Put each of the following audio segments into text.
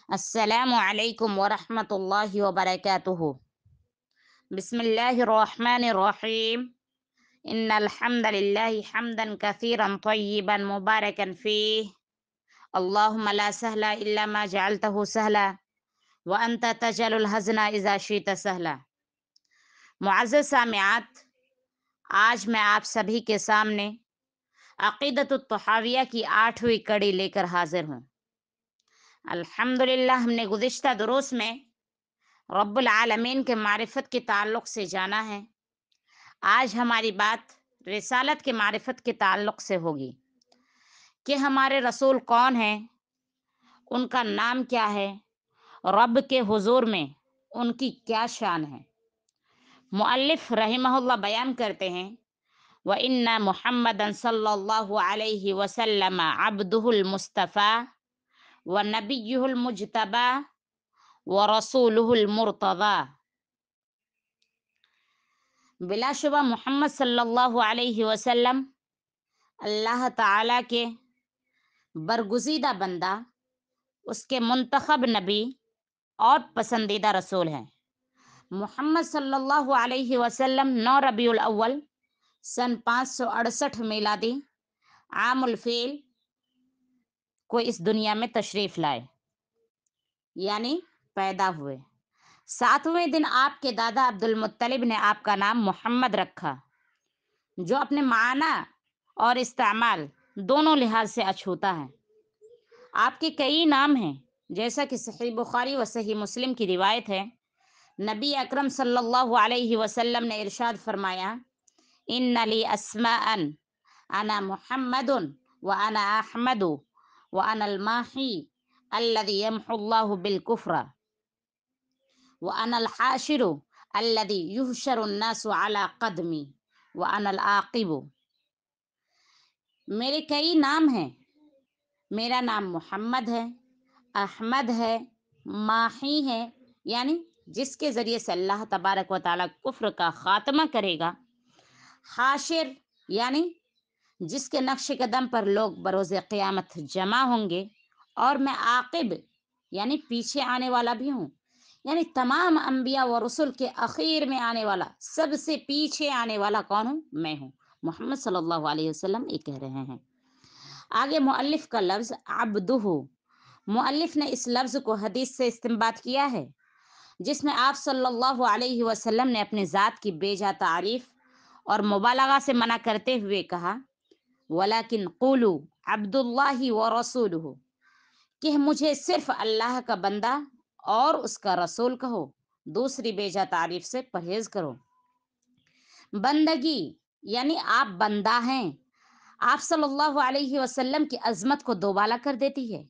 अस्सलामु अलैकुम वरहमतुल्लाहि वबरकातुहू। बिस्मिल्लाहिर्रहमानिर्रहीम। इन्नल हम्दलिल्लाहि हम्दन कसीरन तय्यिबन मुबारकन फीह। अल्लाहुम्मा ला सहला इल्ला मा जअलतहु सहला व अंता तजअलुल हज़ना इज़ा शि'ता सहला। मुअज़्ज़ज़ सामिआत, आज मैं आप सभी के सामने अक़ीदतुत तहाविया की 8वीं कड़ी लेकर हाजिर हूँ। अल्हम्दुलिल्लाह, हमने गुज़िश्ता दुरूस में रब्बुल आलमीन के मारिफत के ताल्लुक़ से जाना है। आज हमारी बात रिसालत के मारिफत के ताल्लुक़ से होगी कि हमारे रसूल कौन हैं, उनका नाम क्या है, रब के हुज़ूर में उनकी क्या शान है। मुअल्लिफ़ रहिमहुल्लाह बयान करते हैं, व इन्ना मुहम्मदन सल्लल्लाहु अलैहि वसल्लम अब्दुहुल मुस्तफ़ा व नबियुहुल मुज्तबा व रसूलुहुल मुर्तज़ा। बिलाशुबा मोहम्मद सल्लल्लाहु अलैहि वसल्लम अल्लाह ताला के बरगुज़ीदा बंदा, उसके मुंतखब नबी और पसंदीदा रसूल हैं। मोहम्मद सल्लल्लाहु अलैहि वसल्लम 9 रबीउल अव्वल सन 568 मिलादी आमुल फ़ील को इस दुनिया में तशरीफ़ लाए, यानी पैदा हुए। 7वें दिन आपके दादा अब्दुल मुत्तलिब ने आपका नाम मोहम्मद रखा, जो अपने माना और इस्तेमाल दोनों लिहाज से अछूता है। आपके कई नाम हैं, जैसा कि सही बुखारी व सही मुस्लिम की रिवायत है। नबी अकरम सल्लल्लाहु अलैहि वसल्लम ने इरशाद फरमाया, इन्ना ली अस्माअन अना मुहम्मदुन व अना अहमदु व अना अल-माही अल्लज़ी यमहुल्लाहु बिल कुफ्र व अना अल-हाशिरु अल्लज़ी युहशरु अन्नासु अला क़दमी व अना अल-आक़िबु। मेरे कई नाम हैं। मेरा नाम मोहम्मद है, अहमद है, माही है, यानी जिसके ज़रिए से अल्लाह तबारक व तआला कुफ्र का ख़ात्मा करेगा। हाशिर, यानी जिसके नक्श कदम पर लोग बरोज़े क़यामत जमा होंगे। और मैं आक़िब, यानी पीछे आने वाला भी हूँ, यानी तमाम अम्बिया व रसूल के आखिर में आने वाला, सबसे पीछे आने वाला कौन हूँ? मैं हूँ। मोहम्मद सल्लल्लाहु अलैहि वसल्लम ये कह रहे हैं। आगे मुअल्लिफ़ का लफ्ज़ अब्दुहु, मुअल्लिफ़ ने इस लफ्ज़ को हदीस से इस्तिंबात किया है, जिसमें आप सल्लल्लाहु अलैहि वसल्लम ने अपनी ज़ात की बेजा तारीफ़ और मुबालगा से मना करते हुए कहा, वलाकिन क़ूलू अब्दुल्लाहि व रसूलुहु, कि मुझे सिर्फ अल्लाह का बंदा और उसका रसूल कहो। दूसरी बेजा तारीफ़ से परहेज़ करो। बंदगी, यानी आप बंदा हैं, आप सल्लल्लाहु अलैहि वसल्लम की अज़मत को दोबाला कर देती है,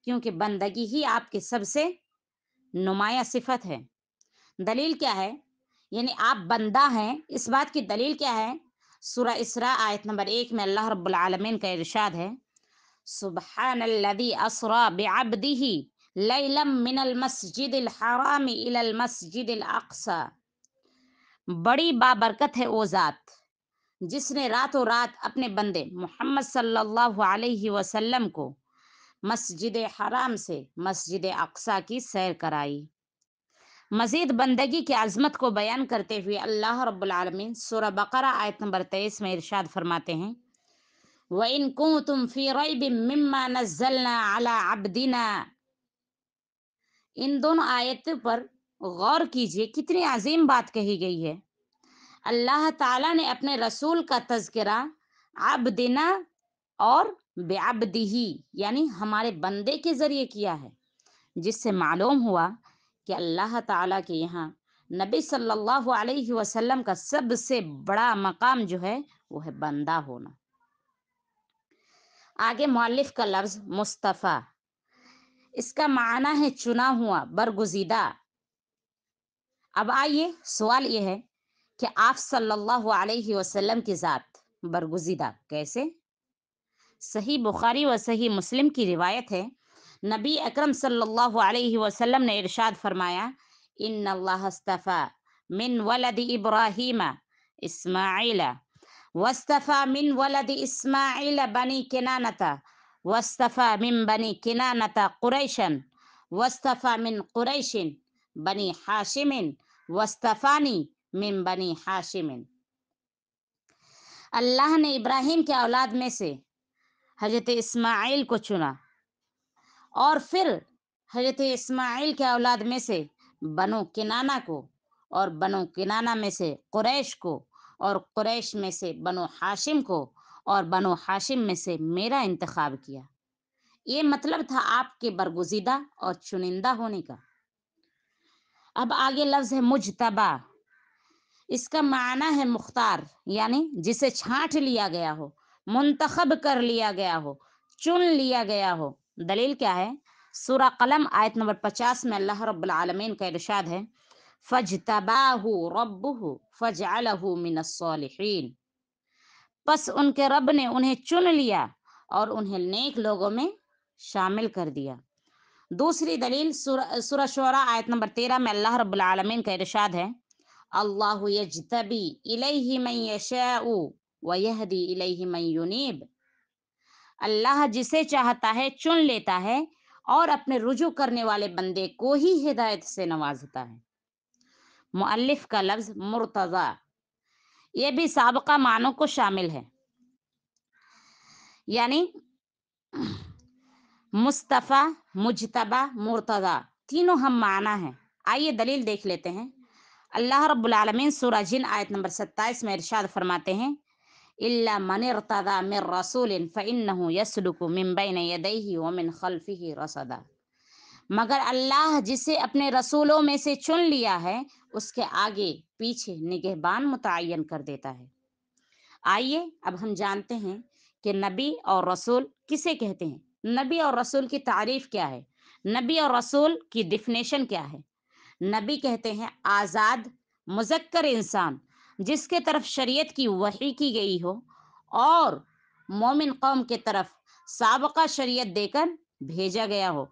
क्योंकि बंदगी ही आपकी सबसे नुमाया सिफत है। दलील क्या है? यानी आप बंदा हैं, इस बात की दलील क्या है? सूरह इसरा आयत नंबर 1 में अल्लाह रब्बुल आलमीन का इरशाद है, सुब्हानल्लज़ी असरा बिअब्दिही लैलम मिनल मस्जिदिल हराम इलल मस्जिदिल अक़सा। बड़ी बाबरकत है वो ज़ात जिसने रातों रात अपने बंदे मोहम्मद सल्लल्लाहु अलैहि वसल्लम को मस्जिद हराम से मस्जिद अक़सा की सैर कराई। मज़ीद बंदगी की अज़मत को बयान करते हुए अल्लाह रब्बुल आलमीन सूरह बक़रा आयत नंबर 23 में इरशाद फरमाते हैं, व इन कुंतुम फ़ी रैबिम मिम्मा नज़्ज़लना अला अब्दिना। इन दोनों आयतों पर गौर कीजिए, कितनी अजीम बात कही गई है। अल्लाह ताला ने अपने रसूल का तज़किरा अब्दिना और बेअब्दिही, यानी हमारे बंदे के ज़रिए किया है, जिससे मालूम हुआ कि अल्लाह ताला के यहाँ नबी सल्लल्लाहु अलैहि वसल्लम का सबसे बड़ा मकाम जो है वो है बंदा होना। आगे मुअल्लिफ़ का लफ्ज़ मुस्तफ़ा, इसका माना है चुना हुआ, बरगुज़ीदा। अब आइए, सवाल ये है कि आप सल्लल्लाहु अलैहि वसल्लम की ज़ात बरगुज़ीदा कैसे? सही बुखारी व सही मुस्लिम की रिवायत है, नबी अकरम सल्लल्लाहु अलैहि वसल्लम ने इरशाद फरमाया, इन्नल्लाह अस्तफ़ा मिन वलद इब्राहीम इस्माइल वस्तफ़ा मिन वलद इस्माइल बनी किनानता वस्तफ़ा मिन बनी किनानता कुरैशन वस्तफ़ा मिन कुरैशिन बनी हाशिमिन वस्तफ़ानी मिन बनी हाशिमिन। अल्लाह ने इब्राहिम के औलाद में से हजरत इस्माइल को चुना और फिर हजरत इस्माइल के औलाद में से बनो किनाना को और बनो किनाना में से कुरैश को और कुरैश में से बनो हाशिम को और बनो हाशिम में से मेरा इंतखाब किया। ये मतलब था आपके बरगुजीदा और चुनिंदा होने का। अब आगे लफ्ज है मुजतबा। इसका माना है मुख्तार, यानी जिसे छांट लिया गया हो, मुंतखब कर लिया गया हो, चुन लिया गया हो। दलील क्या है? सूरह कलम आयत नंबर 50 में अल्लाह रब्बुल आलमीन का इरशाद है, फजतबाहु रब्बुहु फजअलहु मिनस्सालिहीन। बस उनके रब ने उन्हें चुन लिया और उन्हें नेक लोगों में शामिल कर दिया। दूसरी दलील सूरह शुरा आयत नंबर 13 में अल्लाह रब्बुल आलमीन का इरशाद है, अल्लाहु यज्तबी इलैहि मन यशाउ व यहदी इलैहि मन युनीब। अल्लाह जिसे चाहता है चुन लेता है और अपने रुजू करने वाले बंदे को ही हिदायत से नवाजता है। मुअल्लिफ का लफ्ज मुर्तज़ा, ये भी साबका मानों को शामिल है, यानी मुस्तफ़ा, मुजतबा, मुर्तज़ा तीनों हम माना है। आइए दलील देख लेते हैं। अल्लाह रब्बुल आलमीन सूरह जिन आयत नंबर 27 में इरशाद फरमाते हैं, इल्ला मन इर्तदा मिन रसूलिन फइन्नहु यसलुकु मिन बैन यदैहि व मिन खल्फिही रसदा। मगर अल्लाह जिसे अपने रसूलों में से चुन लिया है उसके आगे पीछे निगहबान मुतय्यन कर देता है। आइए अब हम जानते हैं कि नबी और रसूल किसे कहते हैं। नबी और रसूल की तारीफ क्या है? नबी और रसूल की डिफिनेशन क्या है? नबी कहते हैं आज़ाद मुज़क्कर इंसान जिसके तरफ शरीयत की वही की गई हो और मोमिन कौम के तरफ साबका शरीयत देकर भेजा गया हो,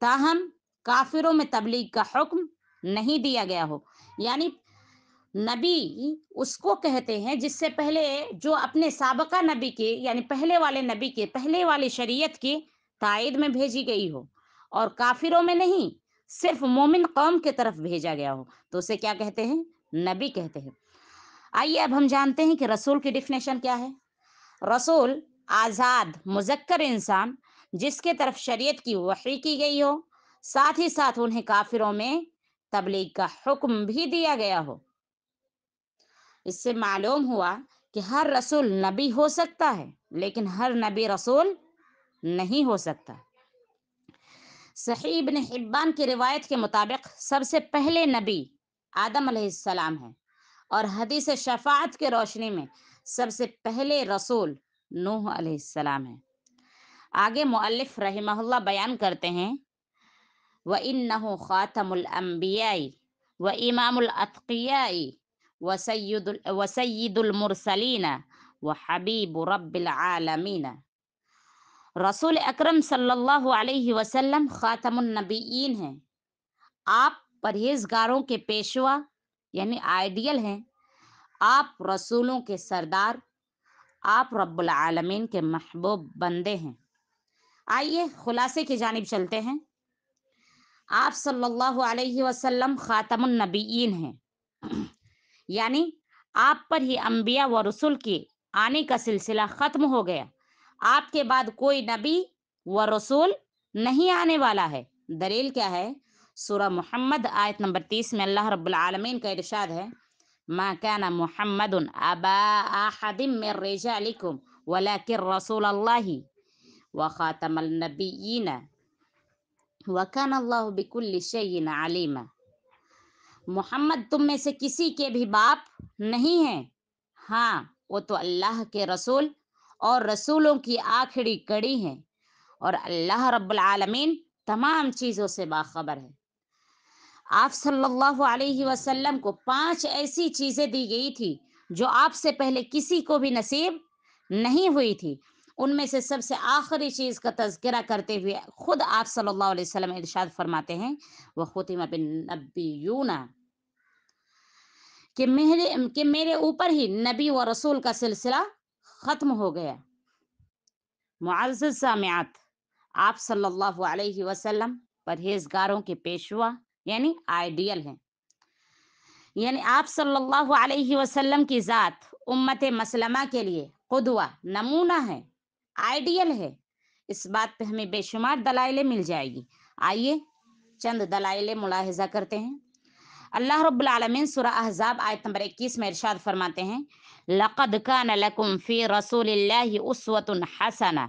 ताहम काफिरों में तबलीग का हुक्म नहीं दिया गया हो। यानी नबी उसको कहते हैं जिससे पहले जो अपने साबका नबी के यानी पहले वाले नबी के पहले वाली शरीयत की तायद में भेजी गई हो और काफिरों में नहीं, सिर्फ मोमिन कौम के तरफ भेजा गया हो, तो उसे क्या कहते हैं? नबी कहते हैं। आइए अब हम जानते हैं कि रसूल की डिफिनेशन क्या है। रसूल आज़ाद मुज़क्कर इंसान जिसके तरफ शरीयत की वही की गई हो, साथ ही साथ उन्हें काफिरों में तबलीग का हुक्म भी दिया गया हो। इससे मालूम हुआ कि हर रसूल नबी हो सकता है लेकिन हर नबी रसूल नहीं हो सकता। सही इब्न हिब्बान की रिवायत के मुताबिक सबसे पहले नबी आदम अलैहिस्सलाम है और हदीस शफाअत के रोशनी में सबसे पहले रसूल नूह अलैहिस्सलाम है। आगे मुअल्लिफ रहिमहुल्लाह बयान करते हैं, व इन्नहु खातमुल अंबियाई व इमामुल अत्कियाई व सय्यिदुल मुरसलीना व हबीबु रब्बिल आलमीन। रसूल अकरम सल्लल्लाहु अलैहि वसल्लम खातमुन नबीयीन हैं। आप परहेजगारों के पेशवा यानी आइडियल हैं। आप रसूलों के सरदार, आप रब्बुल आलमीन के महबूब बंदे हैं। आइए खुलासे की जानिब चलते हैं। आप सल्लल्लाहु अलैहि वसल्लम खातमुन नबीयीन हैं, यानी आप पर ही अंबिया व रसूल के आने का सिलसिला ख़त्म हो गया। आपके बाद कोई नबी व रसूल नहीं आने वाला है। दलील क्या है? सूरह मोहम्मद आयत नंबर 30 में अल्लाह रब्बुल आलमीन का इरशाद है, मा काना मुहम्मदुन अबा अहदिम मिर रिजालिकुम वलाकिन रसूलल्लाहि व खातमल नबिय्यीन व काना अल्लाहु बिकुल्लि शैइन अलीमा। मोहम्मद तुम में से किसी के भी बाप नहीं है, हाँ वो तो अल्लाह के रसूल और रसूलों की आखिरी कड़ी है और अल्लाह रब्बुल आलमीन तमाम चीज़ों से बाखबर है। आप सल्लल्लाहु अलैहि वसल्लम को 5 ऐसी चीज़ें दी गई थी जो आपसे पहले किसी को भी नसीब नहीं हुई थी। उनमें से सबसे आखिरी चीज़ का तज़किरा करते हुए खुद आप सल्लल्लाहु अलैहि वसल्लम इरशाद फरमाते हैं, व खुतिमा बिन नबियूना, कि मेरे ऊपर ही नबी व रसूल का सिलसिला ख़त्म हो गया। मुअज़्ज़ज़ सामिआत, आप सल्लल्लाहु अलैहि वसल्लम پرہیزگاروں کے پیشوا یعنی آئیڈیل ہیں۔ یعنی آپ صلی اللہ علیہ وسلم کی ذات امت مسلمہ کے لیے قدوہ، نمونہ ہے، آئیڈیل ہے۔ اس بات پہ ہمیں بے شمار دلائل مل جائے گی۔ آئیے چند دلائل ملاحظہ کرتے ہیں۔ اللہ رب العالمین سورہ احزاب آیت نمبر 21 میں ارشاد فرماتے ہیں لَقَدْ كَانَ لَكُمْ فِي رَسُولِ اللَّهِ أُسْوَةٌ حَسَنَةٌ،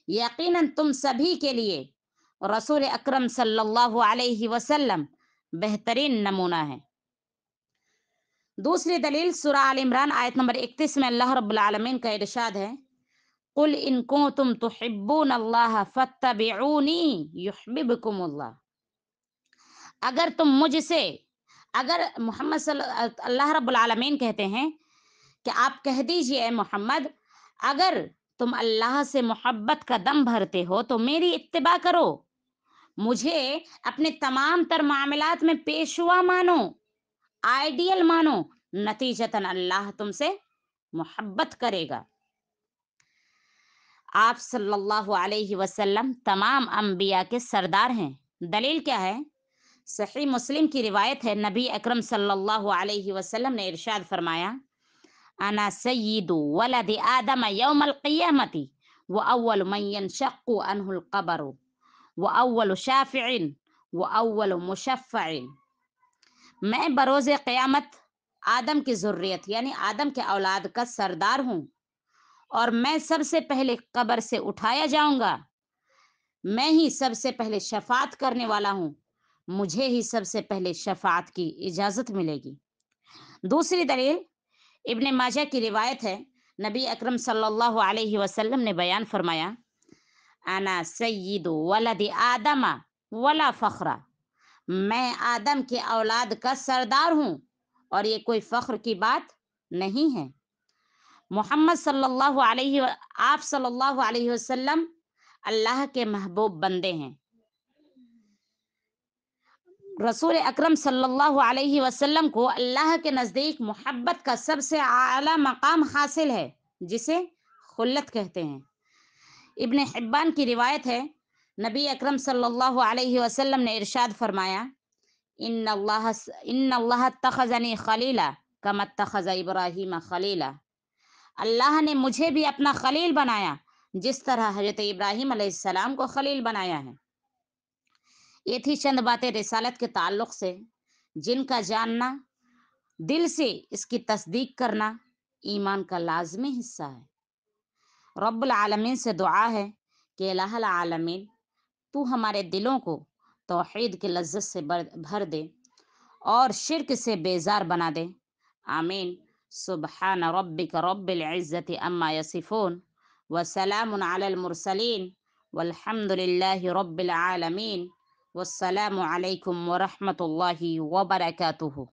یقیناً تم سبھی کے لیے رسول اکرم صلی اللہ علیہ وسلم بہترین نمونہ ہے۔ دوسری دلیل سورہ آل عمران آیت نمبر 31 میں اللہ رب العالمین کا ارشاد ہے قُلْ إِن كُنتُمْ تُحِبُّونَ اللَّهَ فَاتَّبِعُونِي يُحْبِبْكُمُ اللَّهُ، اگر تم مجھ سے، اگر محمد اللہ رب العالمین کہتے ہیں کہ آپ کہہ دیجئے اے محمد، اگر تم اللہ سے محبت کا دم بھرتے ہو تو میری اتباع کرو، مجھے اپنے تمام تر معاملات میں پیشوا مانو، آئیڈیل مانو، نتیجتاً اللہ تم سے محبت کرے گا۔ آپ صلی اللہ علیہ وسلم تمام انبیاء کے سردار ہیں۔ دلیل کیا ہے؟ صحیح مسلم کی روایت ہے، نبی اکرم صلی اللہ علیہ وسلم نے ارشاد فرمایا انا سید ولد آدم یوم القیامت واول من ینشق عنہ القبر واول شافع واول مشفع، میں بروز قیامت آدم کی ذریت یعنی آدم کے اولاد کا سردار ہوں، اور میں سب سے پہلے قبر سے اٹھایا جاؤں گا، میں ہی سب سے پہلے شفاعت کرنے والا ہوں، مجھے ہی سب سے پہلے شفاعت کی اجازت ملے گی۔ دوسری دلیل ابن ماجہ کی روایت ہے، نبی اکرم صلی اللہ علیہ وسلم نے بیان فرمایا انا سید ولد آدم ولا فخر، میں آدم کے اولاد کا سردار ہوں اور یہ کوئی فخر کی بات نہیں ہے۔ محمد صلی اللہ علیہ آپ صلی اللہ علیہ وسلم اللہ کے محبوب بندے ہیں۔ رسول اکرم صلی اللہ علیہ وسلم کو اللہ کے نزدیک محبت کا سب سے اعلیٰ مقام حاصل ہے، جسے خلت کہتے ہیں۔ ابن حبان کی روایت ہے، نبی اکرم صلی اللہ علیہ وسلم نے ارشاد فرمایا ان اللہ اتخذنی خلیلا کما اتخذ ابراہیم خلیلا، اللہ نے مجھے بھی اپنا خلیل بنایا جس طرح حضرت ابراہیم علیہ السلام کو خلیل بنایا ہے۔ یہ تھی چند باتیں رسالت کے تعلق سے جن کا جاننا، دل سے اس کی تصدیق کرنا ایمان کا لازمی حصہ ہے۔ رب العالمین سے دعا ہے کہ الہ العالمین تو ہمارے دلوں کو توحید کی لذت سے بھر دے اور شرک سے بیزار بنا دے، آمین۔ سبحان ربک رب العزت عما یصفون وسلام علی المرسلین والحمد للہ رب العالمین، والسلام علیکم ورحمۃ اللہ وبرکاتہ۔